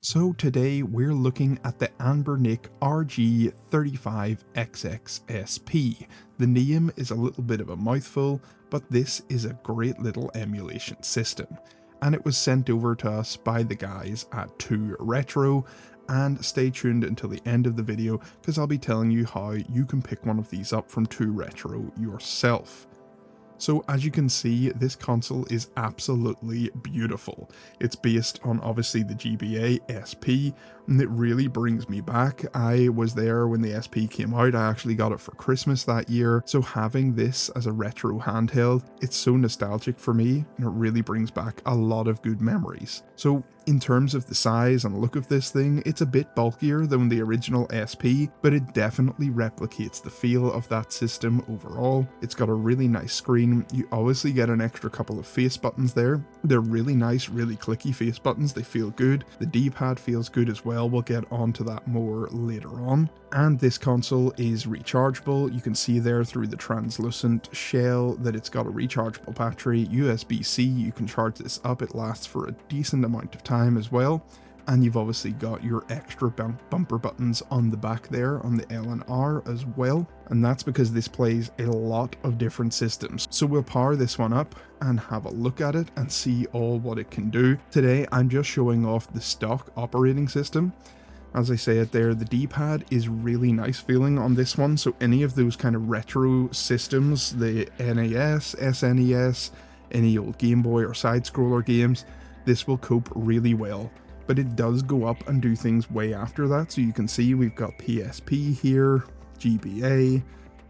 So today we're looking at the Anbernic RG35XX-SP. The name is a little bit of a mouthful, but this is a great little emulation system. And it was sent over to us by the guys at ToRetro, and stay tuned until the end of the video because I'll be telling you how you can pick one of these up from ToRetro yourself. So as you can see, this console is absolutely beautiful. It's based on obviously the GBA SP, and it really brings me back. I was there when the SP came out. I actually got it for Christmas that year, so having this as a retro handheld, it's so nostalgic for me, and it really brings back a lot of good memories. So in terms of the size and look of this thing, it's a bit bulkier than the original SP, but it definitely replicates the feel of that system overall. It's got a really nice screen. You obviously get an extra couple of face buttons there. They're really nice, really clicky face buttons. They feel good. The D-pad feels good as well. We'll get onto that more later on. And this console is rechargeable. You can see there through the translucent shell that it's got a rechargeable battery, USB-C. You can charge this up. It lasts for a decent amount of time as well. And you've obviously got your extra bumper buttons on the back there on the L and R as well. And that's because this plays a lot of different systems. So we'll power this one up and have a look at it and see all what it can do. Today, I'm just showing off the stock operating system. As I say it there, the D-pad is really nice feeling on this one. So any of those kind of retro systems, the NES, SNES, any old Gameboy or side-scroller games, this will cope really well. But it does go up and do things way after that. So you can see we've got PSP here, GBA,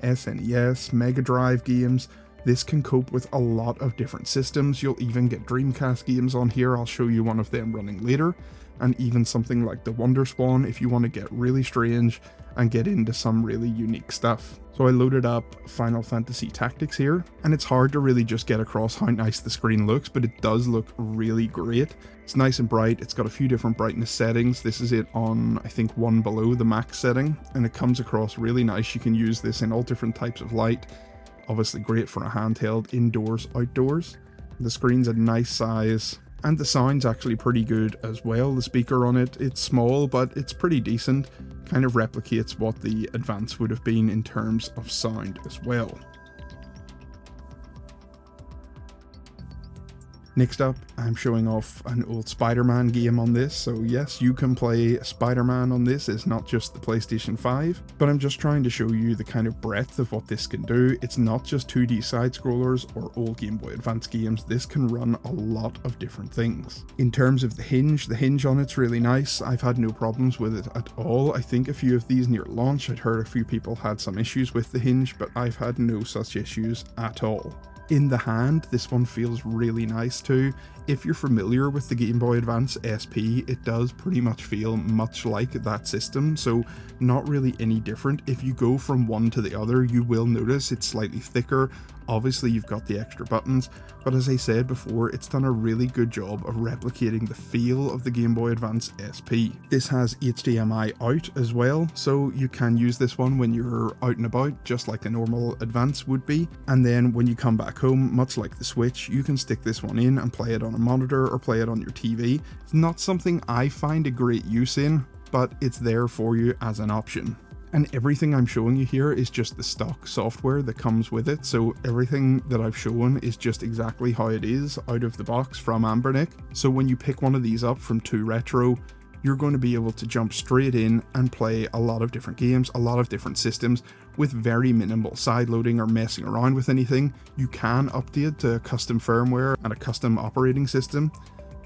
SNES, Mega Drive games. This can cope with a lot of different systems. You'll even get Dreamcast games on here. I'll show you one of them running later. And even something like the Wonder Swan if you want to get really strange and get into some really unique stuff. So I loaded up Final Fantasy Tactics here, and it's hard to really just get across how nice the screen looks, but it does look really great. It's nice and bright. It's got a few different brightness settings. This is it on, I think, one below the max setting, and it comes across really nice. You can use this in all different types of light. Obviously great for a handheld, indoors, outdoors. The screen's a nice size. And the sound's actually pretty good as well. The speaker on it, it's small, but it's pretty decent. Kind of replicates what the Advance would have been in terms of sound as well. Next up, I'm showing off an old Spider-Man game on this. So yes, you can play Spider-Man on this. It's not just the PlayStation 5, but I'm just trying to show you the kind of breadth of what this can do. It's not just 2D side-scrollers or old Game Boy Advance games. This can run a lot of different things. In terms of the hinge on it's really nice. I've had no problems with it at all. I think a few of these near launch, I'd heard a few people had some issues with the hinge, but I've had no such issues at all. In the hand, this one feels really nice too. If you're familiar with the Game Boy Advance SP, it does pretty much feel much like that system, so not really any different. If you go from one to the other, you will notice it's slightly thicker. Obviously you've got the extra buttons, but as I said before, it's done a really good job of replicating the feel of the Game Boy Advance SP. This has HDMI out as well, so you can use this one when you're out and about, just like a normal Advance would be. And then when you come back home, much like the Switch, you can stick this one in and play it on a monitor or play it on your TV. It's not something I find a great use in, but it's there for you as an option. And everything I'm showing you here is just the stock software that comes with it, so everything that I've shown is just exactly how it is out of the box from Anbernic. So when you pick one of these up from ToRetro, you're going to be able to jump straight in and play a lot of different games, a lot of different systems with very minimal sideloading or messing around with anything. You can update to custom firmware and a custom operating system,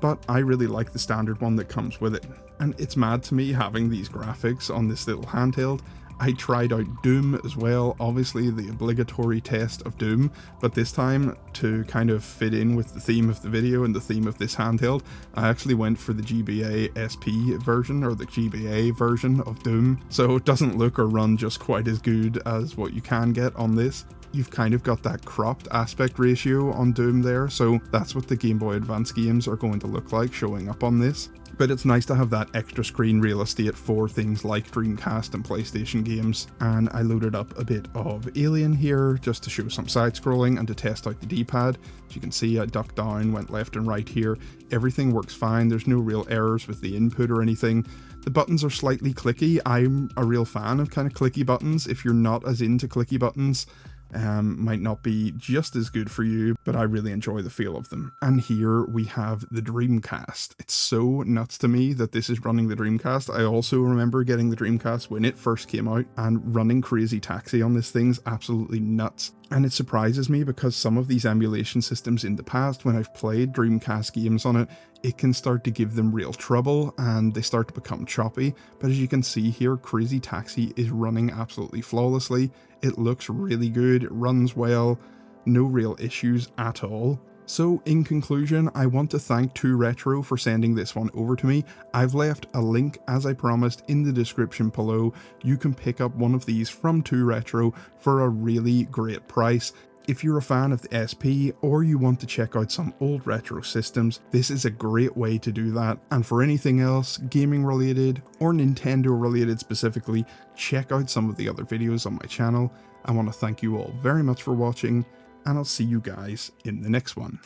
but I really like the standard one that comes with it. And it's mad to me having these graphics on this little handheld. I tried out Doom as well, obviously the obligatory test of Doom, but this time, to kind of fit in with the theme of the video and the theme of this handheld, I actually went for the GBA SP version, or the GBA version of Doom, so it doesn't look or run just quite as good as what you can get on this. You've kind of got that cropped aspect ratio on Doom there, so that's what the Game Boy Advance games are going to look like showing up on this. But it's nice to have that extra screen real estate for things like Dreamcast and PlayStation games. And I loaded up a bit of Alien here just to show some side scrolling and to test out the D-pad. As you can see, I ducked down, went left and right here. Everything works fine. There's no real errors with the input or anything. The buttons are slightly clicky. I'm a real fan of kind of clicky buttons. If you're not as into clicky buttons, might not be just as good for you, but I really enjoy the feel of them. And here we have the Dreamcast. It's so nuts to me that this is running the Dreamcast. I also remember getting the Dreamcast when it first came out, and running Crazy Taxi on this thing's absolutely nuts. And it surprises me because some of these emulation systems in the past, when I've played Dreamcast games on it, it can start to give them real trouble and they start to become choppy. But as you can see here, Crazy Taxi is running absolutely flawlessly. It looks really good, it runs well, no real issues at all. So in conclusion, I want to thank ToRetro for sending this one over to me. I've left a link, as I promised, in the description below. You can pick up one of these from ToRetro for a really great price. If you're a fan of the SP or you want to check out some old retro systems, this is a great way to do that. And for anything else, gaming related or Nintendo related specifically, check out some of the other videos on my channel. I want to thank you all very much for watching, and I'll see you guys in the next one.